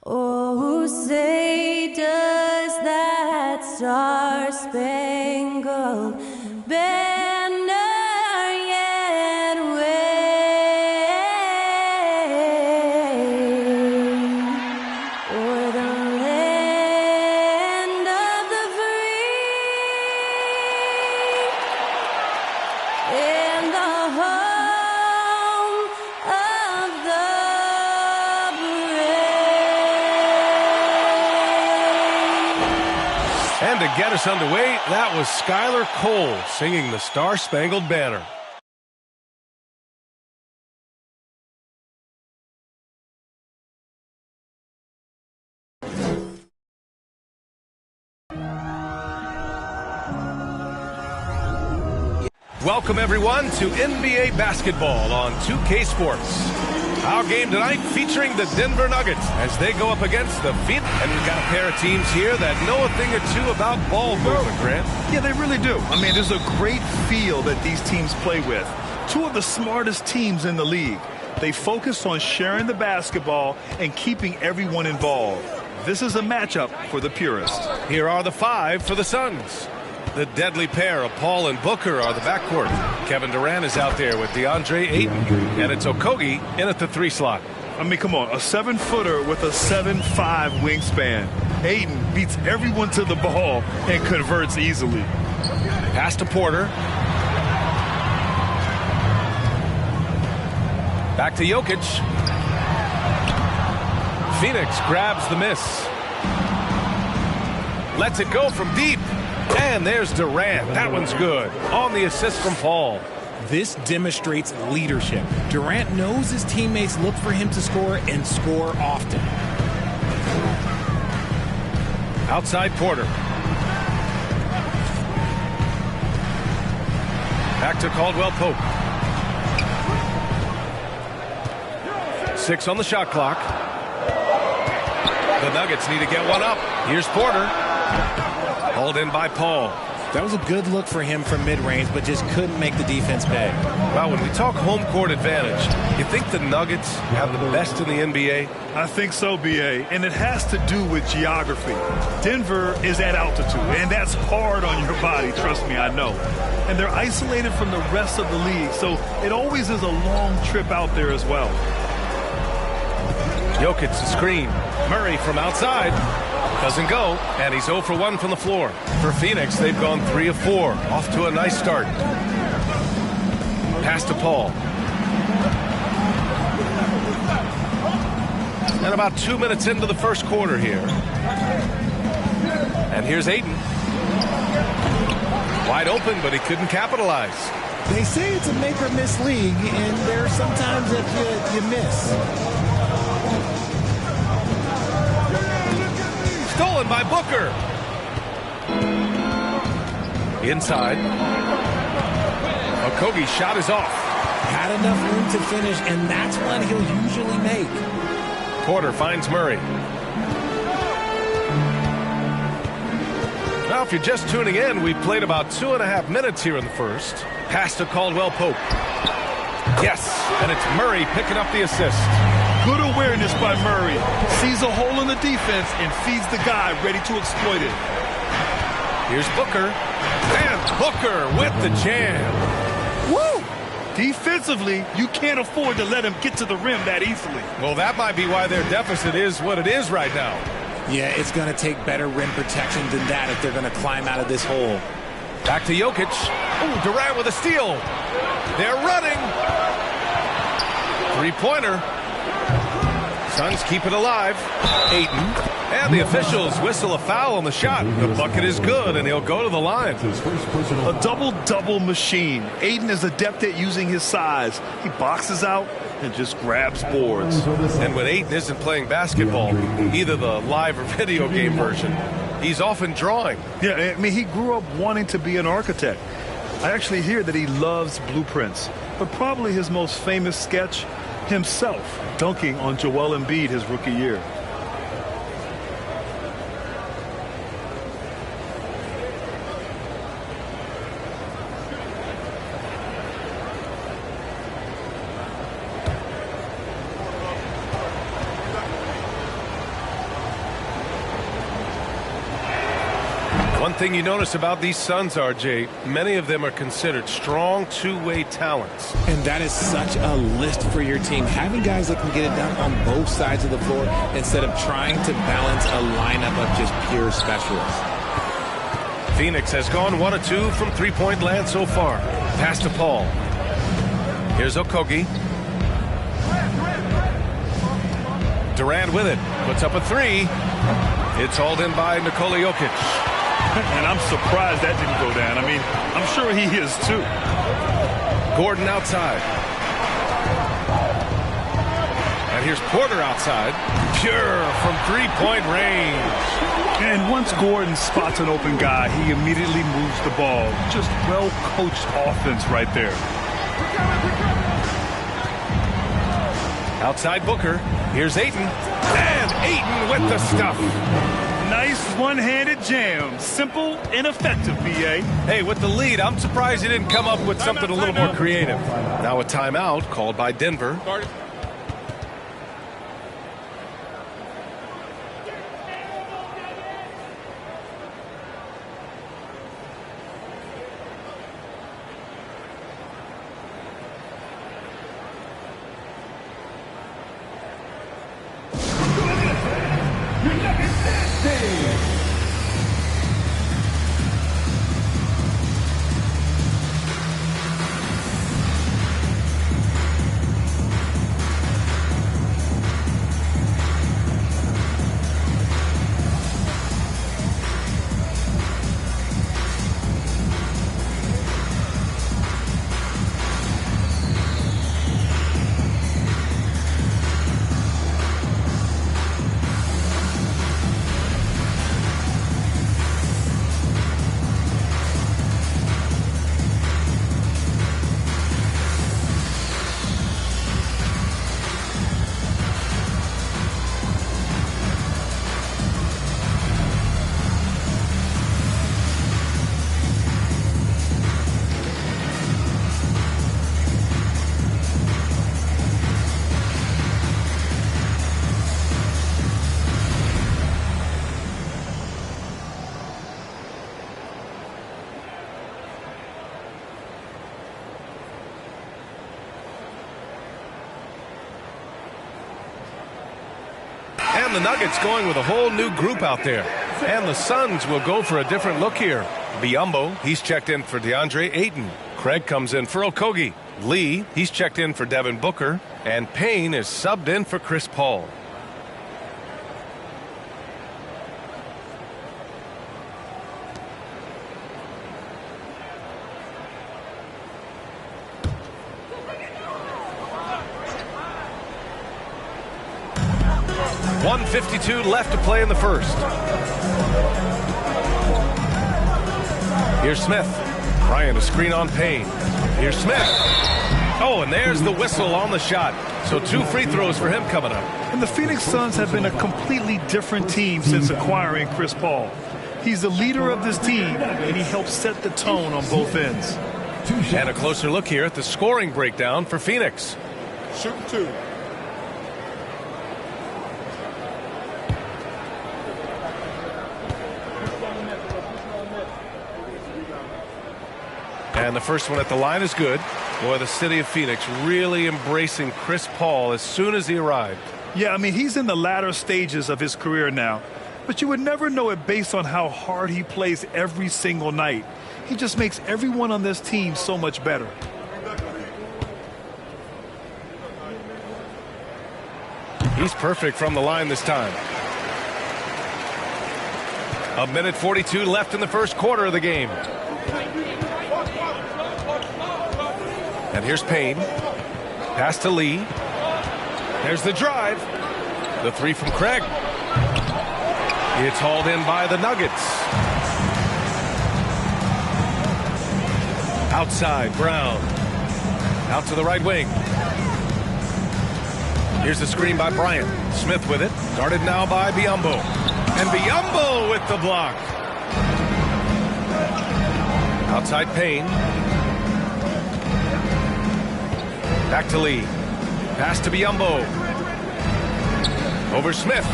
Oh, say does that star-spangled banner yet wave o'er the land of the free and the home of the And to get us underway, that was Skylar Cole singing the Star-Spangled Banner. Welcome, everyone, to NBA basketball on 2K Sports. Our game tonight featuring the Denver Nuggets as they go up against the Phoenix. And we've got a pair of teams here that know a thing or two about ball movement, Grant. Yeah, they really do. I mean, there's a great feel that these teams play with. Two of the smartest teams in the league. They focus on sharing the basketball and keeping everyone involved. This is a matchup for the purists. Here are the five for the Suns. The deadly pair of Paul and Booker are the backcourt. Kevin Durant is out there with Deandre Ayton, and it's Okogie in at the 3 slot. I mean, come on, a 7-footer with a 7'5" wingspan. Ayton beats everyone to the ball and converts easily. Pass to Porter. Back to Jokic. Phoenix grabs the miss. Lets it go from deep. And there's Durant. That one's good. On the assist from Paul. This demonstrates leadership. Durant knows his teammates look for him to score and score often. Outside Porter. Back to Caldwell Pope. 6 on the shot clock. The Nuggets need to get one up. Here's Porter. Hauled in by Paul. That was a good look for him from mid-range, but just couldn't make the defense pay. Well, when we talk home court advantage, you think the Nuggets have the best in the NBA? I think so, B.A., and it has to do with geography. Denver is at altitude, and that's hard on your body, trust me, I know. And they're isolated from the rest of the league, so it always is a long trip out there as well. Jokic the screen. Murray from outside. Doesn't go, and he's 0 for 1 from the floor. For Phoenix, they've gone 3 of 4. Off to a nice start. Pass to Paul. And about 2 minutes into the first quarter here. And here's Ayton. Wide open, but he couldn't capitalize. They say it's a make-or-miss league, and there are some times that you miss. Stolen by Booker. Inside. Okogie shot is off. Had enough room to finish, and that's one he'll usually make. Porter finds Murray. Now, if you're just tuning in, we played about 2.5 minutes here in the first. Pass to Caldwell Pope. Yes, and it's Murray picking up the assist. Good awareness by Murray. Sees a hole in the defense and feeds the guy ready to exploit it. Here's Booker. And Booker with the jam. Woo! Defensively, you can't afford to let him get to the rim that easily. Well, that might be why their deficit is what it is right now. Yeah, it's going to take better rim protection than that if they're going to climb out of this hole. Back to Jokic. Ooh, Durant with a steal. They're running. 3-pointer. Suns keep it alive. Ayton. And the officials whistle a foul on the shot. The bucket is good, and he'll go to the line. A double-double machine. Ayton is adept at using his size. He boxes out and just grabs boards. And when Ayton isn't playing basketball, either the live or video game version, he's often drawing. Yeah, I mean, he grew up wanting to be an architect. I actually hear that he loves blueprints. But probably his most famous sketch, himself dunking on Joel Embiid his rookie year. One thing you notice about these Suns, RJ, many of them are considered strong two-way talents. And that is such a list for your team. Having guys that can get it done on both sides of the floor instead of trying to balance a lineup of just pure specialists. Phoenix has gone 1 of 2 from three-point land so far. Pass to Paul. Here's Okogie. Durant with it. Puts up a three. It's hauled in by Nikola Jokic. And I'm surprised that didn't go down. I mean, I'm sure he is too. Gordon outside. And here's Porter outside. Pure from three-point range. And once Gordon spots an open guy, he immediately moves the ball. Just well-coached offense right there. Outside Booker. Here's Ayton. And Ayton with the stuff. Nice one-handed jam. Simple and effective, B.A. Hey, with the lead, I'm surprised he didn't come up with something a little more creative. Now a timeout called by Denver. And the Nuggets going with a whole new group out there. And the Suns will go for a different look here. Biyombo, he's checked in for DeAndre Ayton. Craig comes in for Okogie. Lee, he's checked in for Devin Booker. And Payne is subbed in for Chris Paul. .152 left to play in the first. Here's Smith. Bryant a screen on Payne. Here's Smith. Oh, and there's the whistle on the shot. So 2 free throws for him coming up. And the Phoenix Suns have been a completely different team since acquiring Chris Paul. He's the leader of this team, and he helps set the tone on both ends. And a closer look here at the scoring breakdown for Phoenix. Shoot 2. And the first one at the line is good. Boy, the city of Phoenix really embracing Chris Paul as soon as he arrived. Yeah, I mean, he's in the latter stages of his career now. But you would never know it based on how hard he plays every single night. He just makes everyone on this team so much better. He's perfect from the line this time. 1:42 left in the first quarter of the game. And here's Payne. Pass to Lee. There's the drive. The three from Craig. It's hauled in by the Nuggets. Outside, Brown. Out to the right wing. Here's the screen by Bryant. Smith with it. Guarded now by Biyombo. And Biyombo with the block. Outside Payne. Back to Lee. Pass to Biyombo. Over Smith.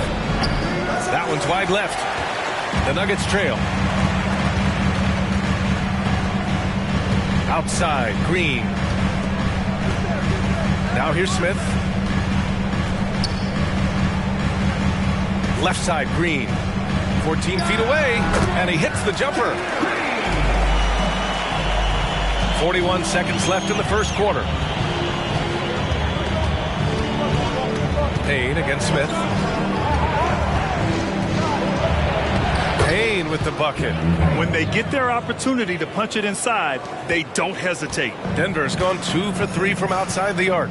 That one's wide left. The Nuggets trail. Outside, Green. Now here's Smith. Left side, Green. 14 feet away, and he hits the jumper. 41 seconds left in the first quarter. Payne against Smith. Payne with the bucket. When they get their opportunity to punch it inside, they don't hesitate. Denver's gone 2 for 3 from outside the arc.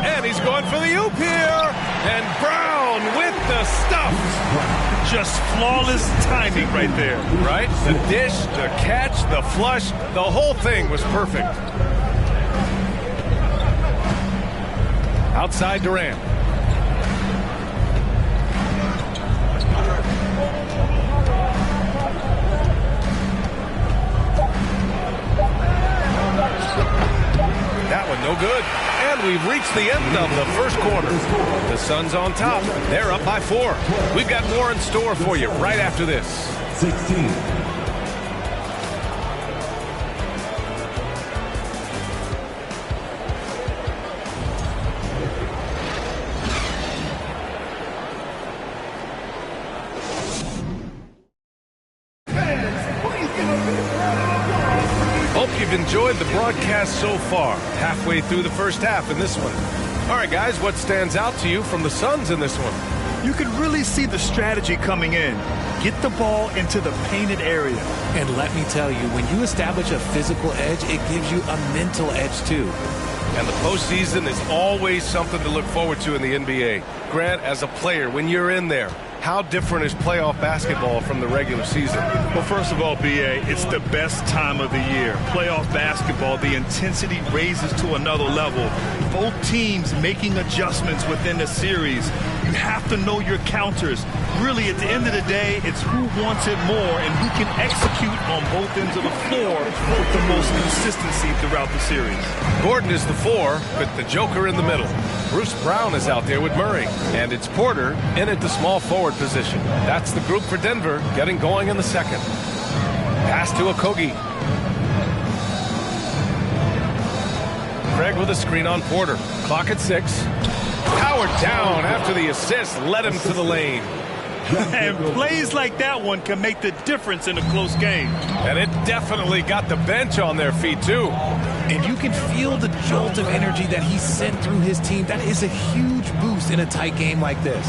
And he's going for the oop here. And Brown with the stuff. Just flawless timing right there. Right? The dish, the catch, the flush, the whole thing was perfect. Outside Durant. That one no good. And we've reached the end of the first quarter. The Suns on top. They're up by 4. We've got more in store for you right after this. 16. Hope you've enjoyed the broadcast so far. Halfway through the first half in this one. All right, guys, what stands out to you from the Suns in this one? You can really see the strategy coming in. Get the ball into the painted area. And let me tell you, when you establish a physical edge, it gives you a mental edge too. And the postseason is always something to look forward to in the NBA. Grant, as a player, when you're in there, how different is playoff basketball from the regular season? Well, first of all, B.A., it's the best time of the year. Playoff basketball, the intensity raises to another level. Both teams making adjustments within the series. You have to know your counters. Really, at the end of the day, it's who wants it more and who can execute on both ends of the floor with the most consistency throughout the series. Gordon is the 4, with the Joker in the middle. Bruce Brown is out there with Murray. And it's Porter in at the small forward position. That's the group for Denver, getting going in the second. Pass to Okogie. Craig with a screen on Porter. Clock at 6. Howard down after the assist led him to the lane. And plays like that one can make the difference in a close game. And it definitely got the bench on their feet, too. And you can feel the jolt of energy that he sent through his team. That is a huge boost in a tight game like this.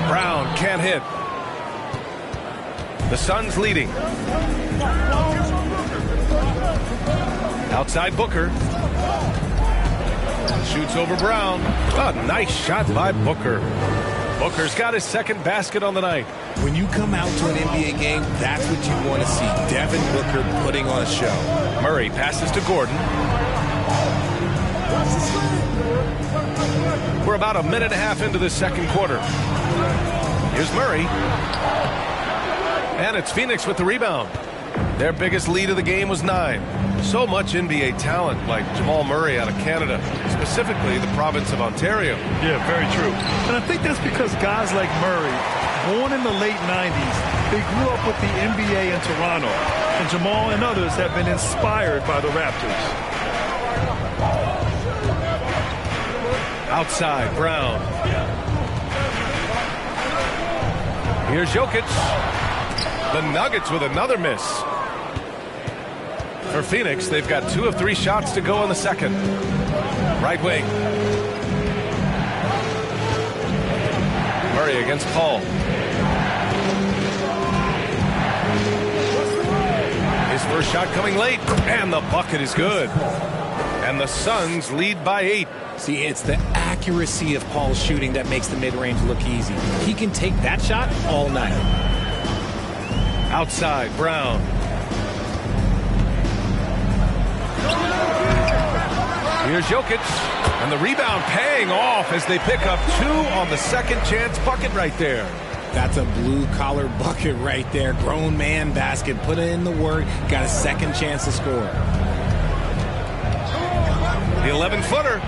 Brown can't hit. The Suns leading. Outside Booker. Shoots over Brown. A nice shot by Booker. Booker's got his second basket on the night. When you come out to an NBA game, that's what you want to see. Devin Booker putting on a show. Murray passes to Gordon. We're about a minute and a half into the second quarter. Here's Murray. And it's Phoenix with the rebound. Their biggest lead of the game was 9. So much NBA talent like Jamal Murray out of Canada, specifically the province of Ontario. Yeah, very true. And I think that's because guys like Murray, born in the late 90s, they grew up with the NBA in Toronto. And Jamal and others have been inspired by the Raptors. Outside, Brown. Here's Jokic. The Nuggets with another miss. For Phoenix, they've got 2 of 3 shots to go in the second. Right wing. Murray against Paul. His first shot coming late, and the bucket is good. And the Suns lead by 8. See, it's the accuracy of Paul's shooting that makes the mid-range look easy. He can take that shot all night. Outside, Brown. Here's Jokic, and the rebound paying off as they pick up 2 on the second chance bucket right there. That's a blue-collar bucket right there. Grown man basket. Put in the work. Got a second chance to score. The 11-footer.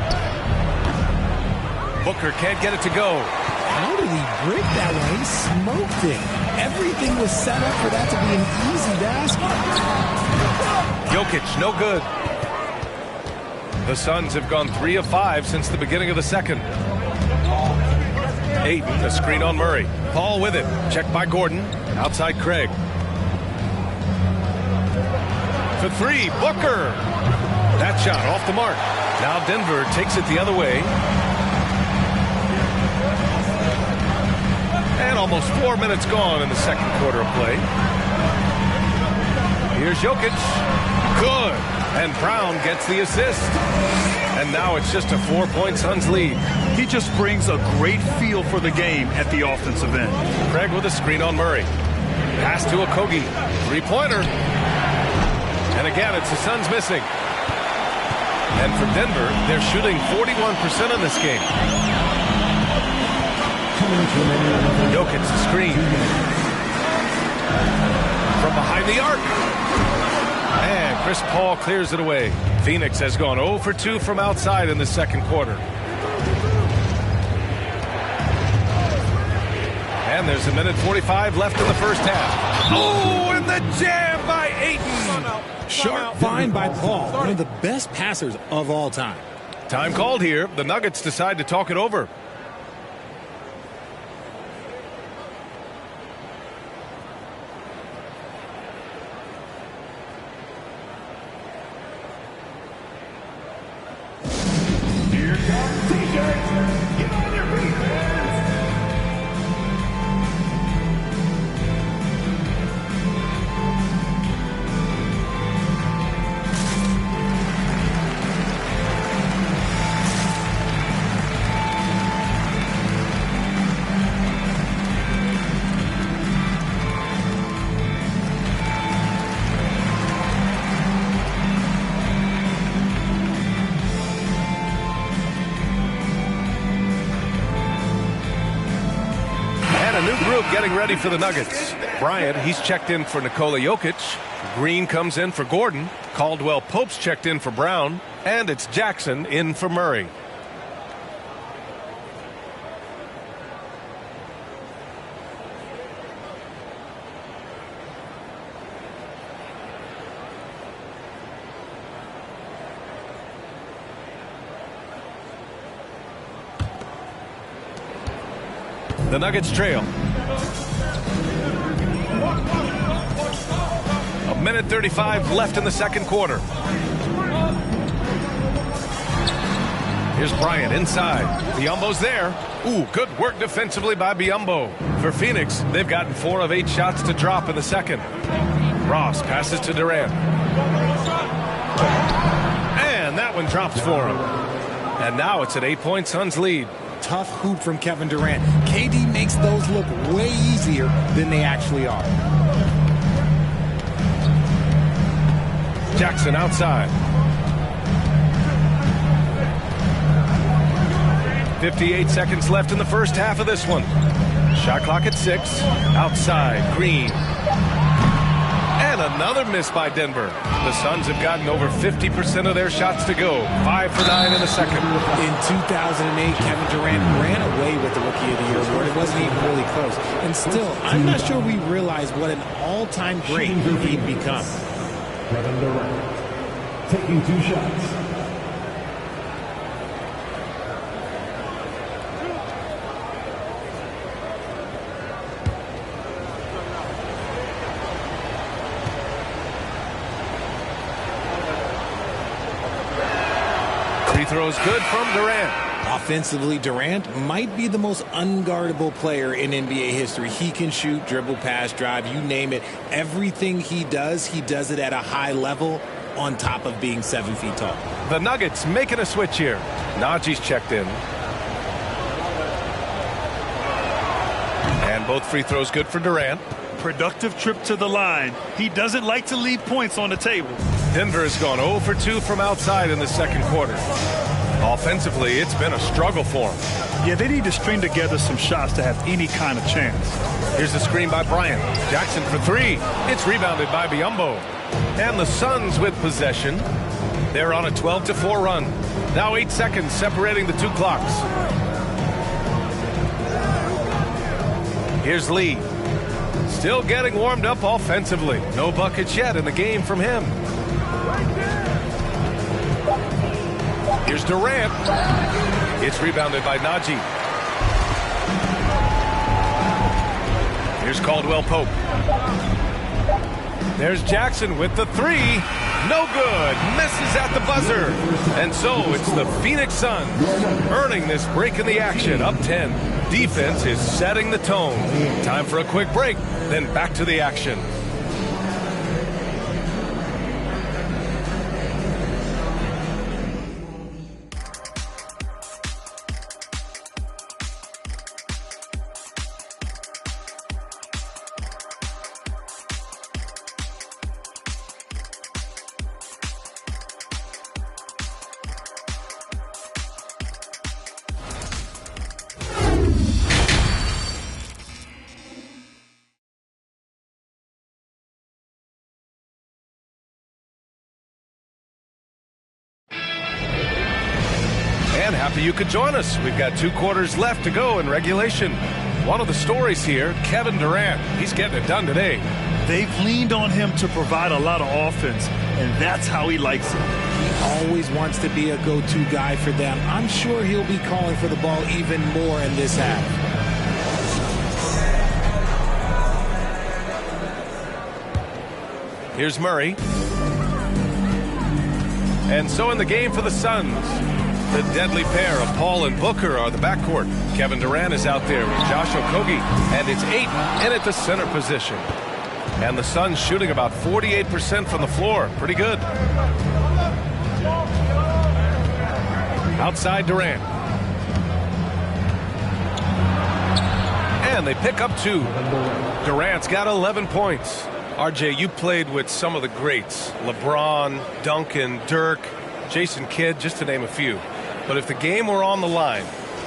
Booker can't get it to go. How did he break that one? He smoked it. Everything was set up for that to be an easy basket. Jokic, no good. The Suns have gone 3 of 5 since the beginning of the second. Ayton, a screen on Murray. Paul with it. Checked by Gordon. Outside Craig. For three, Booker. That shot off the mark. Now Denver takes it the other way. And almost 4 minutes gone in the second quarter of play. Here's Jokic. Good. And Brown gets the assist. And now it's just a 4-point Suns lead. He just brings a great feel for the game at the offensive end. Craig with a screen on Murray. Pass to Okogie. Three-pointer. And again, it's the Suns missing. And for Denver, they're shooting 41% in this game. Jokic, the screen. From behind the arc. And Chris Paul clears it away. Phoenix has gone 0 for 2 from outside in the second quarter. And there's 1:45 left in the first half. Oh, and the jam by Ayton. Sharp find by Paul, one of the best passers of all time. Time called here. The Nuggets decide to talk it over. Getting ready for the Nuggets. Bryant, he's checked in for Nikola Jokic. Green comes in for Gordon. Caldwell Pope's checked in for Brown. And it's Jackson in for Murray. The Nuggets trail. 1:35 left in the second quarter. Here's Bryant inside. Biyombo's there. Ooh, good work defensively by Biyombo. For Phoenix, they've gotten 4 of 8 shots to drop in the second. Ross passes to Durant. And that one drops for him. And now it's an 8-point Suns lead. Tough hoop from Kevin Durant. KD makes those look way easier than they actually are. Jackson outside. 58 seconds left in the first half of this one. Shot clock at 6. Outside, Green. And another miss by Denver. The Suns have gotten over 50% of their shots to go. 5 for 9 in the second. In 2008, Kevin Durant ran away with the Rookie of the Year award. It wasn't even really close. And still, I'm not sure we realize what an all-time great he'd become. Kevin Durant taking 2 shots. Free throws good from Durant. Offensively, Durant might be the most unguardable player in NBA history. He can shoot, dribble, pass, drive, you name it. Everything he does it at a high level on top of being 7 feet tall. The Nuggets making a switch here. Najee's checked in. And both free throws good for Durant. Productive trip to the line. He doesn't like to leave points on the table. Denver has gone 0 for 2 from outside in the second quarter. Offensively, it's been a struggle for them. Yeah, they need to string together some shots to have any kind of chance. Here's the screen by Bryant. Jackson for 3. It's rebounded by Biyombo. And the Suns with possession. They're on a 12-4 run. Now 8 seconds separating the 2 clocks. Here's Lee. Still getting warmed up offensively. No buckets yet in the game from him. Here's Durant. It's rebounded by Najee. Here's Caldwell Pope. There's Jackson with the three. No good. Misses at the buzzer. And so it's the Phoenix Suns earning this break in the action, up 10. Defense is setting the tone. Time for a quick break, then back to the action. And happy you could join us. We've got 2 quarters left to go in regulation. One of the stories here, Kevin Durant. He's getting it done today. They've leaned on him to provide a lot of offense, and that's how he likes it. He always wants to be a go-to guy for them. I'm sure he'll be calling for the ball even more in this half. Here's Murray. And so in the game for the Suns, the deadly pair of Paul and Booker are the backcourt. Kevin Durant is out there with Josh Okogie, and it's Ayton in at the center position. And the Suns shooting about 48% from the floor. Pretty good. Outside Durant. And they pick up 2. Durant's got 11 points. RJ, you played with some of the greats. LeBron, Duncan, Dirk, Jason Kidd, just to name a few. But if the game were on the line,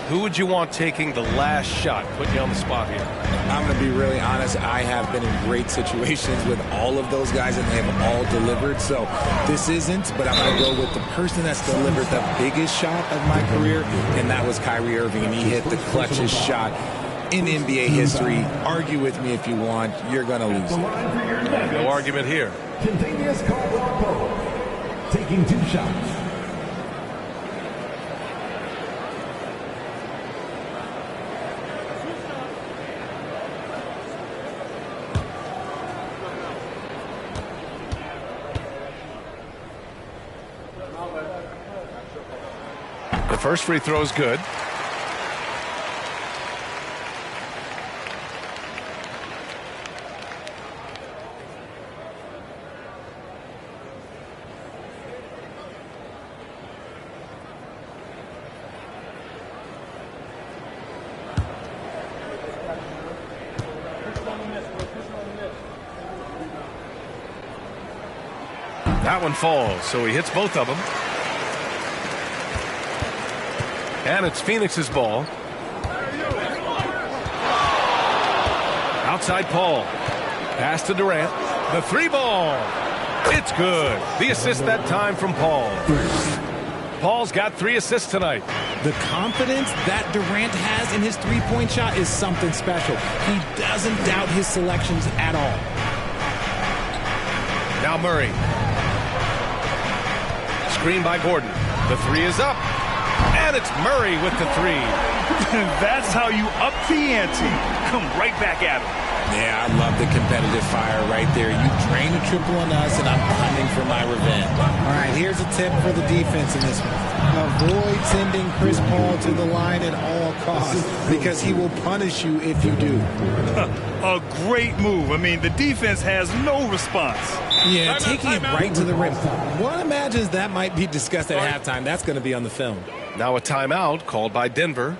who would you want taking the last shot? Put you on the spot here. I'm going to be really honest. I have been in great situations with all of those guys, and they have all delivered. So this isn't, but I'm going to go with the person that's delivered the biggest shot of my career, and that was Kyrie Irving, and he hit the clutchest shot in NBA history. Argue with me if you want. You're going to lose. No argument here. Continuous Caldwell Pope, taking 2 shots. The first free throw is good. That one falls, so he hits both of them. And it's Phoenix's ball. Outside Paul. Pass to Durant. The 3 ball. It's good. The assist that time from Paul. Paul's got 3 assists tonight. The confidence that Durant has in his three-point shot is something special. He doesn't doubt his selections at all. Now Murray. Screen by Gordon. The 3 is up. And it's Murray with the 3. That's how you up the ante. Come right back at him. Yeah, I love the competitive fire right there. You drain a triple on us, and I'm coming for my revenge. All right, here's a tip for the defense in this one. Avoid sending Chris Paul to the line at all costs, because he will punish you if you do. A great move. I mean, the defense has no response. Yeah, taking it right to the rim. One imagines that might be discussed at halftime. That's going to be on the film. Now a timeout called by Denver.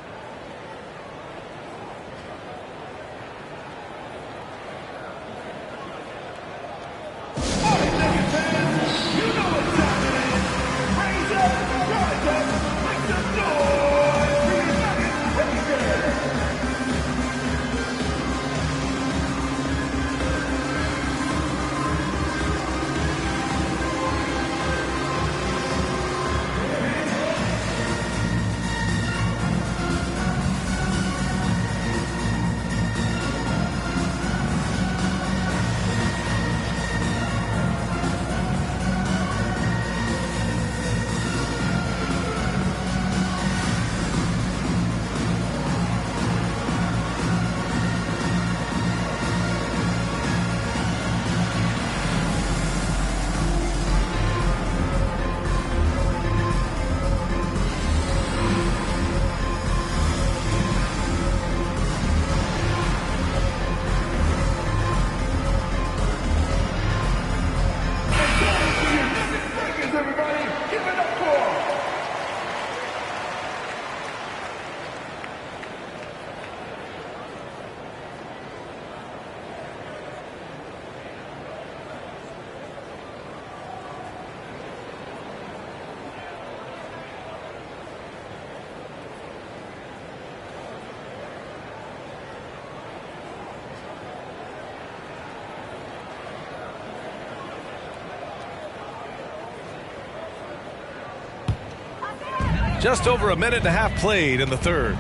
Just over a minute and a half played in the third.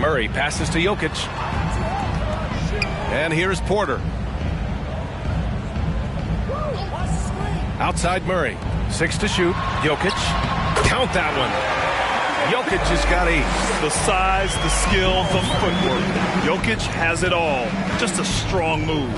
Murray passes to Jokic. And here's Porter. Outside Murray. 6 to shoot. Jokic. Count that one. Jokic has got 8. The size, the skill, the footwork. Jokic has it all. Just a strong move.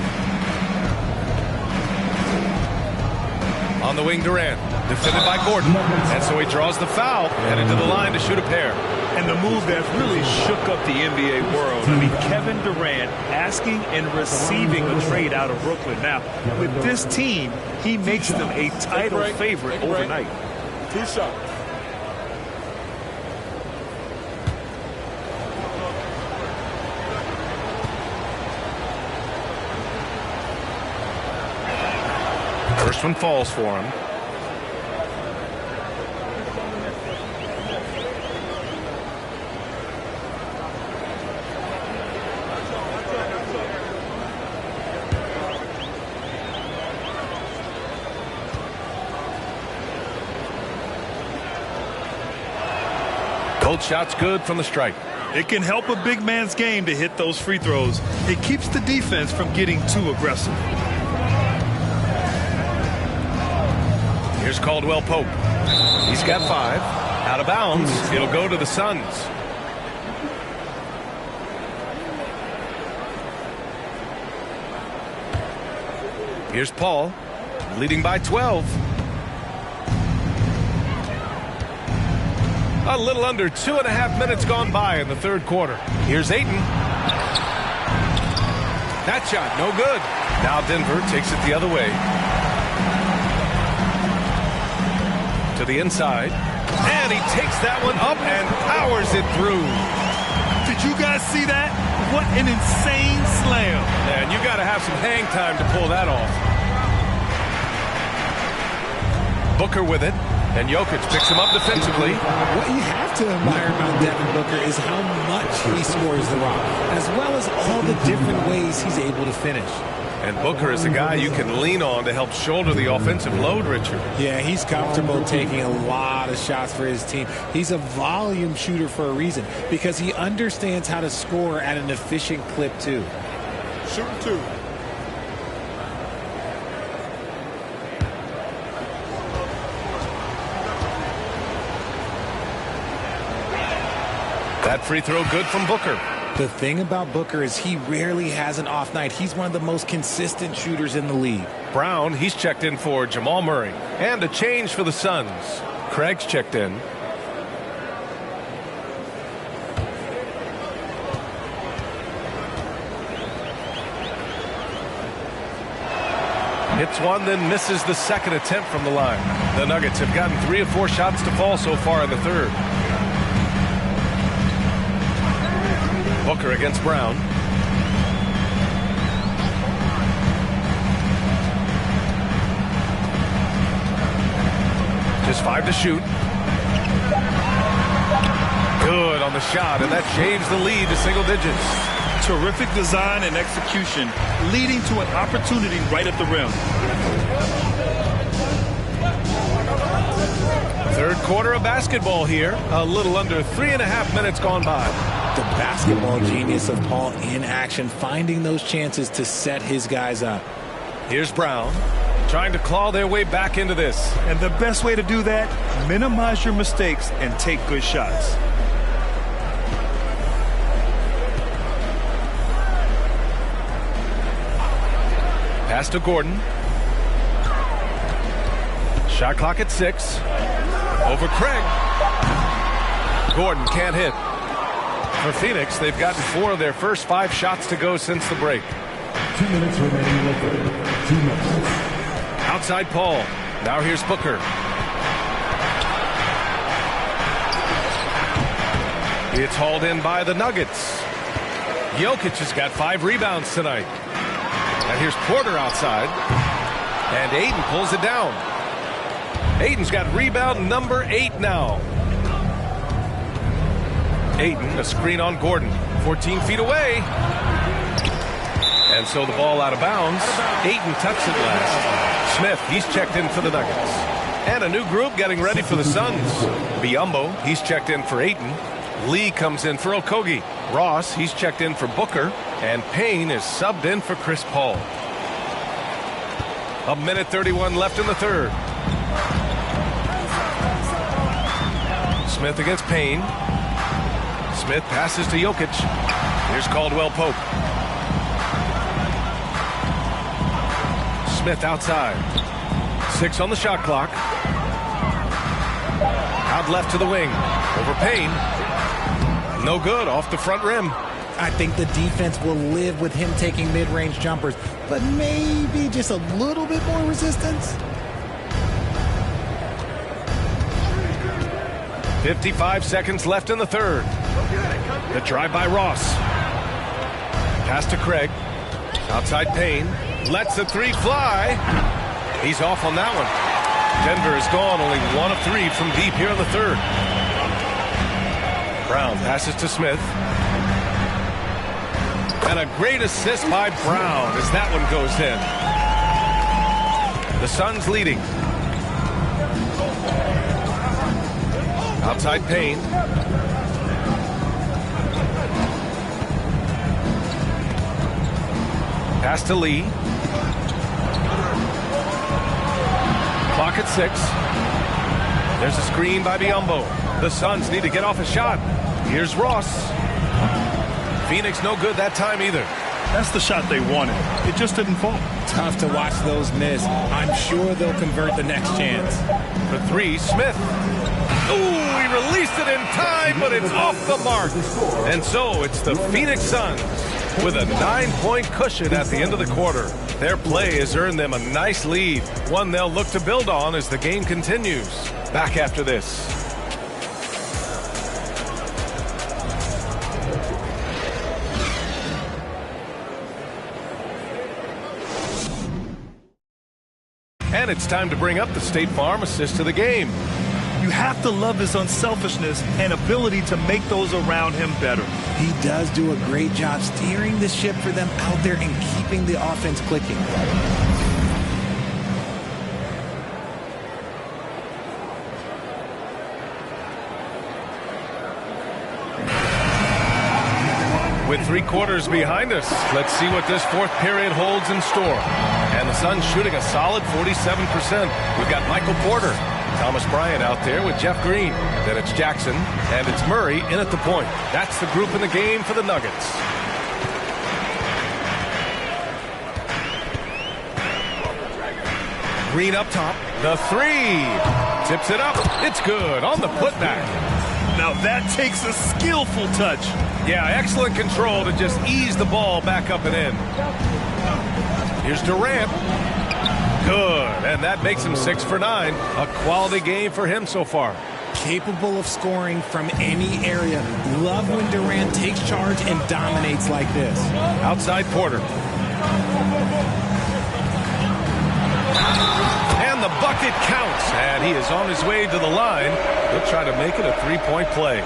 On the wing, Durant. Defended by Gordon. And so he draws the foul. Headed to the line to shoot a pair. And the move that really shook up the NBA world. I mean, Kevin Durant asking and receiving a trade out of Brooklyn. Now, with this team, he makes them a title favorite overnight. 2 shots. First one falls for him. Both shots good from the stripe. It can help a big man's game to hit those free throws. It keeps the defense from getting too aggressive. Here's Caldwell Pope. He's got 5. Out of bounds. It'll go to the Suns. Here's Paul, leading by 12. A little under 2.5 minutes gone by in the third quarter. Here's Ayton. That shot, no good. Now Denver takes it the other way. To the inside. And he takes that one up and powers it through. Did you guys see that? What an insane slam. And you got to have some hang time to pull that off. Booker with it. And Jokic picks him up defensively. What you have to admire about Devin Booker is how much he scores the rock, as well as all the different ways he's able to finish. And Booker is a guy you can lean on to help shoulder the offensive load, Richard. Yeah, he's comfortable taking a lot of shots for his team. He's a volume shooter for a reason, because he understands how to score at an efficient clip, too. Shoot 2. That free throw good from Booker. The thing about Booker is he rarely has an off night. He's one of the most consistent shooters in the league. Brown, he's checked in for Jamal Murray. And a change for the Suns. Craig's checked in. Hits one, then misses the second attempt from the line. The Nuggets have gotten 3 of 4 shots to fall so far in the third. Booker against Brown. Just 5 to shoot. Good on the shot, and that shaves the lead to single digits. Terrific design and execution, leading to an opportunity right at the rim. Third quarter of basketball here. A little under 3.5 minutes gone by. The basketball genius of Paul in action, finding those chances to set his guys up. Here's Brown, trying to claw their way back into this. And the best way to do that, minimize your mistakes and take good shots. Pass to Gordon. Shot clock at 6. Over Craig. Gordon can't hit. For Phoenix, they've gotten 4 of their first 5 shots to go since the break. 2 minutes remaining in the third. 2 minutes. Outside Paul. Now here's Booker. It's hauled in by the Nuggets. Jokic has got 5 rebounds tonight. And here's Porter outside. And Ayton pulls it down. Ayton's got rebound number 8 now. Ayton, a screen on Gordon. 14 feet away. And so the ball out of bounds. Ayton tucks it last. Smith, he's checked in for the Nuggets. And a new group getting ready for the Suns. Biyombo, he's checked in for Ayton. Lee comes in for Okogie. Ross, he's checked in for Booker. And Payne is subbed in for Chris Paul. 1:31 left in the third. Smith against Payne. Smith passes to Jokic. Here's Caldwell Pope. Smith outside. 6 on the shot clock. Out left to the wing. Over Payne. No good, off the front rim. I think the defense will live with him taking mid-range jumpers, but maybe just a little bit more resistance. 55 seconds left in the third. The drive by Ross. Pass to Craig. Outside Payne. Lets the three fly. He's off on that one. Denver is gone, only 1 of 3 from deep here in the third. Brown passes to Smith. And a great assist by Brown as that one goes in. The Suns leading. Outside Payne. Pass to Lee. Clock at 6. There's a screen by Biyombo. The Suns need to get off a shot. Here's Ross. Phoenix no good that time either. That's the shot they wanted. It just didn't fall. Tough to watch those miss. I'm sure they'll convert the next chance. For 3, Smith. Ooh, he released it in time, but it's off the mark. And so it's the Phoenix Suns with a 9-point cushion at the end of the quarter. Their play has earned them a nice lead, one they'll look to build on as the game continues. Back after this. And it's time to bring up the State Farm assist to the game. You have to love his unselfishness and ability to make those around him better. He does do a great job steering the ship for them out there and keeping the offense clicking. With 3 quarters behind us, let's see what this fourth period holds in store. And the Suns shooting a solid 47%. We've got Michael Porter, Thomas Bryant out there with Jeff Green. Then it's Jackson, and it's Murray in at the point. That's the group in the game for the Nuggets. Green up top. The 3. Tips it up. It's good on the putback. Now that takes a skillful touch. Yeah, excellent control to just ease the ball back up and in. Here's Durant. Good, and that makes him 6 for 9. A quality game for him so far. Capable of scoring from any area. Love when Durant takes charge and dominates like this. Outside Porter. And the bucket counts, and he is on his way to the line. He'll try to make it a 3-point play.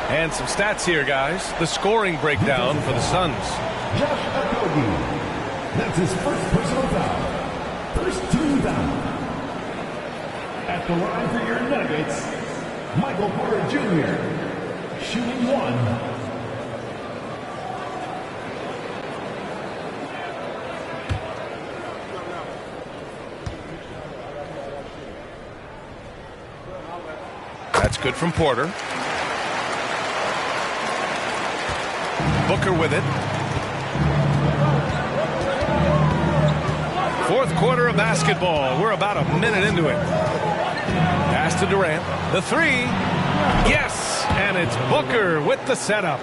And some stats here, guys. The scoring breakdown for the Suns. Josh Okogie. That's his first personal foul. First team foul. At the line for your Nuggets, Michael Porter Jr. Shooting 1. That's good from Porter. Booker with it. Fourth quarter of basketball. We're about a minute into it. Pass to Durant. The 3. Yes! And it's Booker with the setup.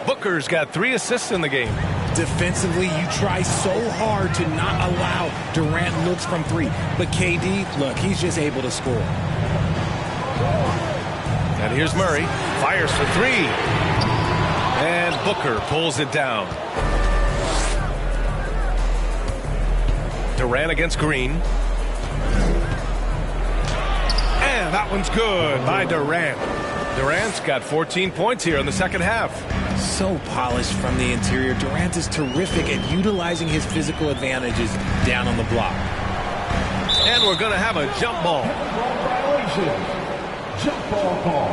Booker's got 3 assists in the game. Defensively, you try so hard to not allow Durant looks from 3. But KD, look, he's just able to score. And here's Murray. Fires for 3. And Booker pulls it down. Durant against Green. And that one's good by Durant. Durant's got 14 points here in the second half. So polished from the interior. Durant is terrific at utilizing his physical advantages down on the block. And we're going to have a jump ball. Violation. Jump ball call.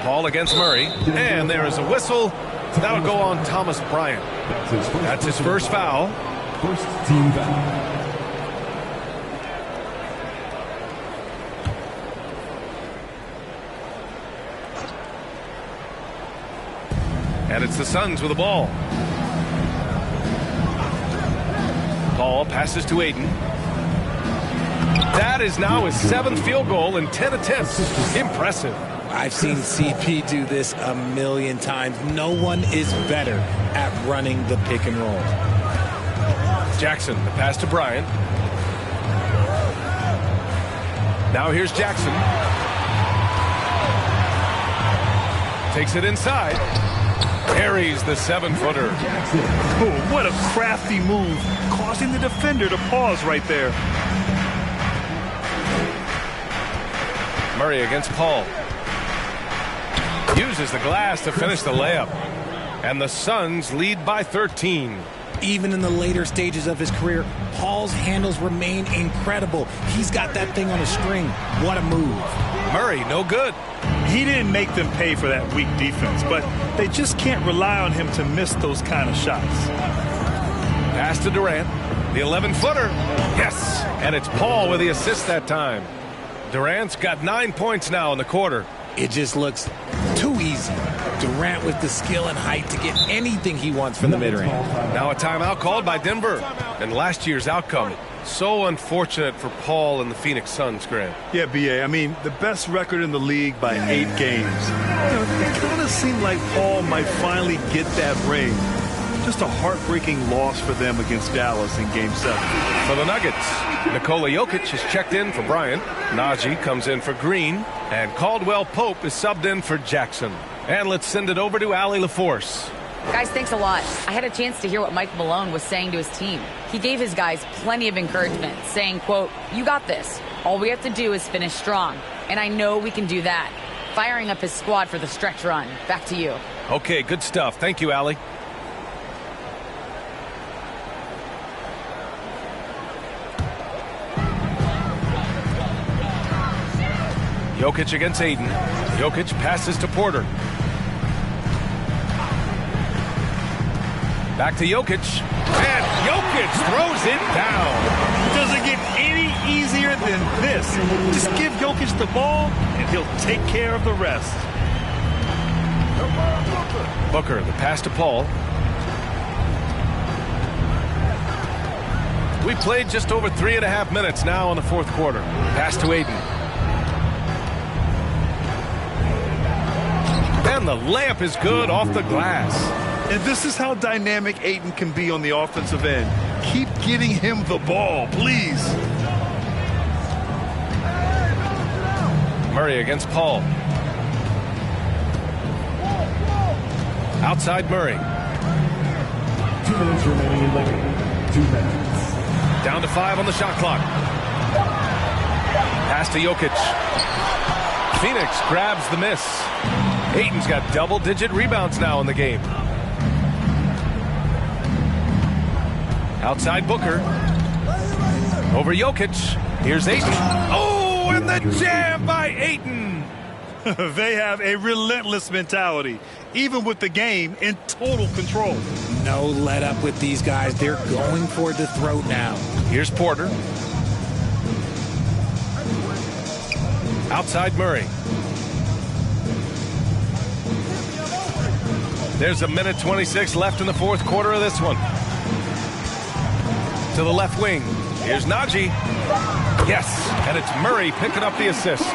Ball against Murray, and there is a whistle. That'll go on Thomas Bryant. That's his first foul. First team foul. And it's the Suns with the ball. Paul passes to Ayton. That is now his 7th field goal in 10 attempts. Impressive. I've seen CP do this a million times. No one is better at running the pick and roll. Jackson, the pass to Bryant. Now here's Jackson. Takes it inside. Carries the 7-footer. Oh, what a crafty move, causing the defender to pause right there. Murray against Paul. Uses the glass to finish the layup. And the Suns lead by 13. Even in the later stages of his career, Paul's handles remain incredible. He's got that thing on a string. What a move. Murray, no good. He didn't make them pay for that weak defense, but they just can't rely on him to miss those kind of shots. Pass to Durant. The 11-footer. Yes. And it's Paul with the assist that time. Durant's got 9 points now in the quarter. It just looks too easy. Durant with the skill and height to get anything he wants from the mid-range. Now a timeout called by Denver. And last year's outcome, so unfortunate for Paul and the Phoenix Suns, Grant. Yeah, B.A., I mean, the best record in the league by 8 games. It kind of seemed like Paul might finally get that ring. Just a heartbreaking loss for them against Dallas in Game 7. For the Nuggets, Nikola Jokic has checked in for Bryant. Najee comes in for Green. And Caldwell Pope is subbed in for Jackson. And let's send it over to Allie LaForce. Guys, thanks a lot. I had a chance to hear what Mike Malone was saying to his team. He gave his guys plenty of encouragement, saying, quote, "You got this. All we have to do is finish strong. And I know we can do that." Firing up his squad for the stretch run. Back to you. Okay, good stuff. Thank you, Allie. Jokic against Ayton. Jokic passes to Porter. Back to Jokic. And Jokic throws it down. Doesn't get any easier than this. Just give Jokic the ball, and he'll take care of the rest. Booker, the pass to Paul. We played just over 3.5 minutes now in the fourth quarter. Pass to Ayton. And the layup is good off the glass. And this is how dynamic Ayton can be on the offensive end. Keep getting him the ball, please. Murray against Paul. Outside Murray. 2 minutes remaining in the game. 2 minutes. Down to 5 on the shot clock. Pass to Jokic. Phoenix grabs the miss. Ayton's got double-digit rebounds now in the game. Outside Booker. Over Jokic. Here's Ayton. Oh, and the jam by Ayton. They have a relentless mentality, even with the game in total control. No let up with these guys. They're going for the throat now. Here's Porter. Outside Murray. There's a minute 26 left in the fourth quarter of this one. To the left wing. Here's Najee. Yes, and it's Murray picking up the assist.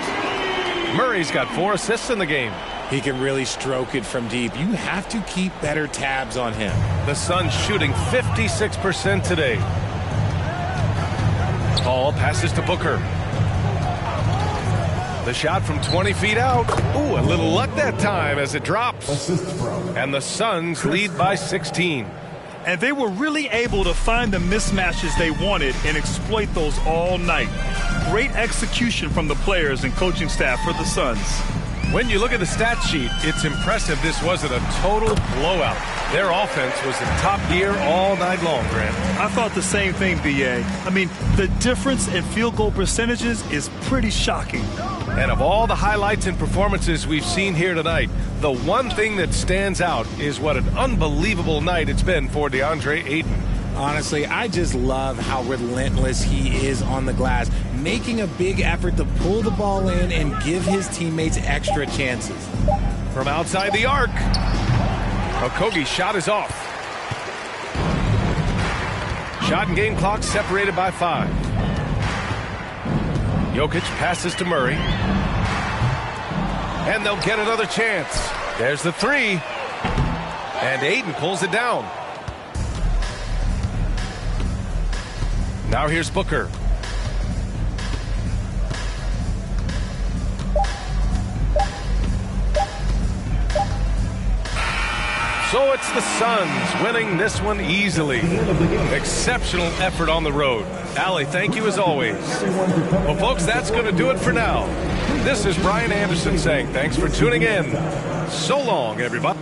Murray's got 4 assists in the game. He can really stroke it from deep. You have to keep better tabs on him. The Suns shooting 56% today. Paul passes to Booker. The shot from 20 feet out. Ooh, a little luck that time as it drops. And the Suns lead by 16. And they were really able to find the mismatches they wanted and exploit those all night. Great execution from the players and coaching staff for the Suns. When you look at the stat sheet, it's impressive this wasn't a total blowout. Their offense was in top gear all night long, Grant. I thought the same thing, B.A. I mean, the difference in field goal percentages is pretty shocking. And of all the highlights and performances we've seen here tonight, the one thing that stands out is what an unbelievable night it's been for Deandre Ayton. Honestly, I just love how relentless he is on the glass, making a big effort to pull the ball in and give his teammates extra chances. From outside the arc, Okogie's shot is off. Shot and game clock separated by 5. Jokic passes to Murray. And they'll get another chance. There's the 3. And Ayton pulls it down. Now here's Booker. So it's the Suns winning this one easily. Exceptional effort on the road. Allie, thank you as always. Well, folks, that's going to do it for now. This is Brian Anderson saying thanks for tuning in. So long, everybody.